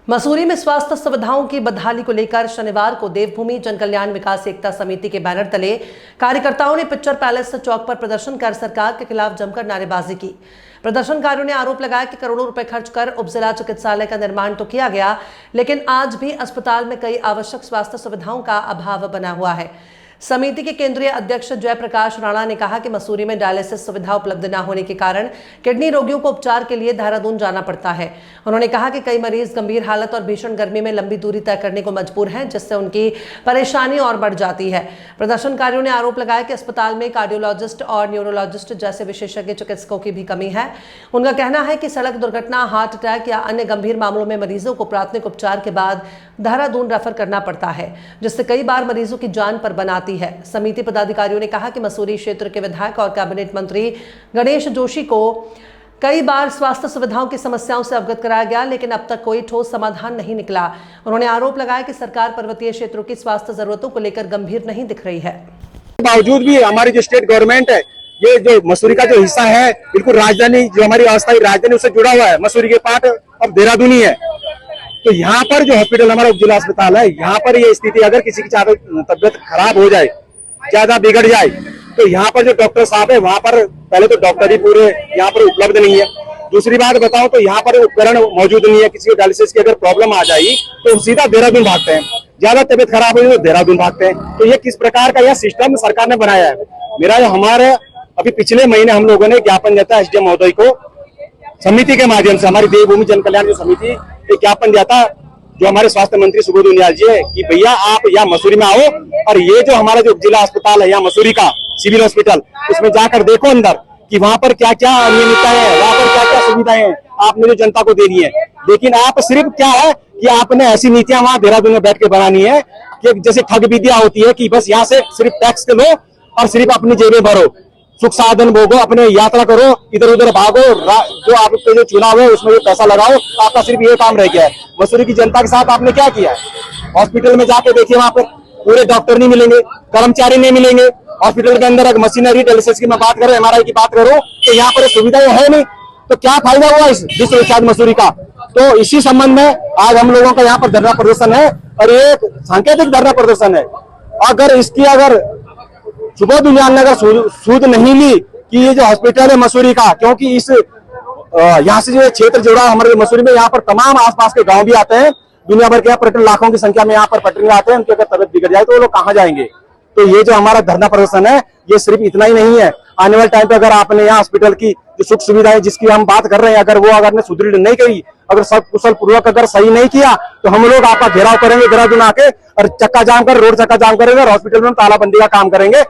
मसूरी में स्वास्थ्य सुविधाओं की बदहाली को लेकर शनिवार को देवभूमि जनकल्याण विकास एकता समिति के बैनर तले कार्यकर्ताओं ने पिक्चर पैलेस चौक पर प्रदर्शन कर सरकार के खिलाफ जमकर नारेबाजी की। प्रदर्शनकारियों ने आरोप लगाया कि करोड़ों रुपए खर्च कर उपजिला चिकित्सालय का निर्माण तो किया गया, लेकिन आज भी अस्पताल में कई आवश्यक स्वास्थ्य सुविधाओं का अभाव बना हुआ है। समिति के केंद्रीय अध्यक्ष जयप्रकाश राणा ने कहा कि मसूरी में डायलिसिस सुविधा उपलब्ध न होने के कारण किडनी रोगियों को उपचार के लिए देहरादून जाना पड़ता है। उन्होंने कहा कि कई मरीज गंभीर हालत और भीषण गर्मी में लंबी दूरी तय करने को मजबूर हैं, जिससे उनकी परेशानी और बढ़ जाती है। प्रदर्शनकारियों ने आरोप लगाया कि अस्पताल में कार्डियोलॉजिस्ट और न्यूरोलॉजिस्ट जैसे विशेषज्ञ चिकित्सकों की भी कमी है। उनका कहना है कि सड़क दुर्घटना, हार्ट अटैक या अन्य गंभीर मामलों में मरीजों को प्राथमिक उपचार के बाद देहरादून रेफर करना पड़ता है, जिससे कई बार मरीजों की जान पर बनाती है। समिति पदाधिकारियों ने कहा कि मसूरी क्षेत्र के विधायक और कैबिनेट मंत्री गणेश जोशी को कई बार स्वास्थ्य सुविधाओं की समस्याओं से अवगत कराया गया, लेकिन अब तक कोई ठोस समाधान नहीं निकला। उन्होंने आरोप लगाया कि सरकार पर्वतीय क्षेत्रों की स्वास्थ्य जरूरतों को लेकर गंभीर नहीं दिख रही है। बावजूद भी हमारी जो स्टेट गवर्नमेंट है, ये जो मसूरी का जो हिस्सा है, बिल्कुल राजधानी, जो हमारी अस्थायी राजधानी उससे जुड़ा हुआ है। मसूरी के पार्ट अब देहरादून ही है। तो यहाँ पर जो हॉस्पिटल हमारा उपजिला अस्पताल है, यहाँ पर ये स्थिति, अगर किसी की तबियत खराब हो जाए, ज्यादा बिगड़ जाए, तो यहाँ पर जो डॉक्टर साहब है, वहाँ पर पहले तो डॉक्टर ही पूरे यहाँ पर उपलब्ध नहीं है। दूसरी बात बताऊं तो यहाँ पर उपकरण मौजूद नहीं है। किसी को डायलिसिस की अगर प्रॉब्लम आ जाए तो सीधा देहरादून भागते हैं, ज्यादा तबियत खराब हुई तो देहरादून भागते हैं। तो ये किस प्रकार का यह सिस्टम सरकार ने बनाया है। मेरा जो हमारे अभी पिछले महीने हम लोगों ने ज्ञापन दिया था एसडीएम महोदय को, समिति के माध्यम से, हमारी देवभूमि जनकल्याण समिति एक ज्ञापन दिया था जो हमारे स्वास्थ्य मंत्री सुबोध उनियाल जी है कि भैया आप यहाँ मसूरी में आओ और ये जो हमारा जो जिला अस्पताल है यहाँ मसूरी का सिविल हॉस्पिटल, उसमें जाकर देखो अंदर कि वहाँ पर क्या क्या अनियमितताएं है, वहाँ पर क्या क्या सुविधाएं हैं आपने जो जनता को देनी है। लेकिन आप सिर्फ क्या है कि आपने ऐसी नीतियां वहाँ देहरादून में बैठ के बनानी है कि जैसे ठग विद्या होती है कि बस यहाँ से सिर्फ टैक्स लो और सिर्फ अपनी जेबें भरो, सुख साधन भोगो, अपने यात्रा करो, इधर उधर भागो, जो आपके जो चुनाव है उसमें पैसा लगाओ। आपका सिर्फ ये काम रह गया है। मसूरी की जनता के साथ आपने क्या किया है? हॉस्पिटल में जाके देखिए, वहां पर पूरे डॉक्टर नहीं मिलेंगे, कर्मचारी नहीं मिलेंगे। हॉस्पिटल के अंदर अगर मशीनरी, डायलिसिस की मैं बात करूं, एमआरआई की बात करूं, तो यहाँ पर सुविधाएं है नहीं, तो क्या फायदा हुआ इस विश्वविख्यात मसूरी का। तो इसी संबंध में आज हम लोगों का यहाँ पर धरना प्रदर्शन है और ये एक सांकेतिक धरना प्रदर्शन है। अगर सुबोध उनियाल ने अगर सूद नहीं ली कि ये जो हॉस्पिटल है मसूरी का, क्योंकि इस यहाँ से जो क्षेत्र जुड़ा हमारे मसूरी में, यहाँ पर तमाम आसपास के गांव भी आते हैं, दुनिया भर के पर्यटन लाखों की संख्या में यहाँ पर पर्यटन आते हैं। उनकी अगर तबियत बिगड़ जाए तो वो लोग कहाँ जाएंगे। तो ये जो हमारा धरना प्रदर्शन है, ये सिर्फ इतना ही नहीं है। आने वाले टाइम पे अगर आपने यहाँ हॉस्पिटल की जो सुख सुविधाएं जिसकी हम बात कर रहे हैं, अगर वो अगर सुदृढ़ नहीं करी, अगर सब कुशल पूर्वक अगर सही नहीं किया, तो हम लोग आपका घेराव करेंगे देहरादून आके और चक्का जाम कर, रोड चक्का जाम करेंगे और हॉस्पिटल में तालाबंदी का काम करेंगे।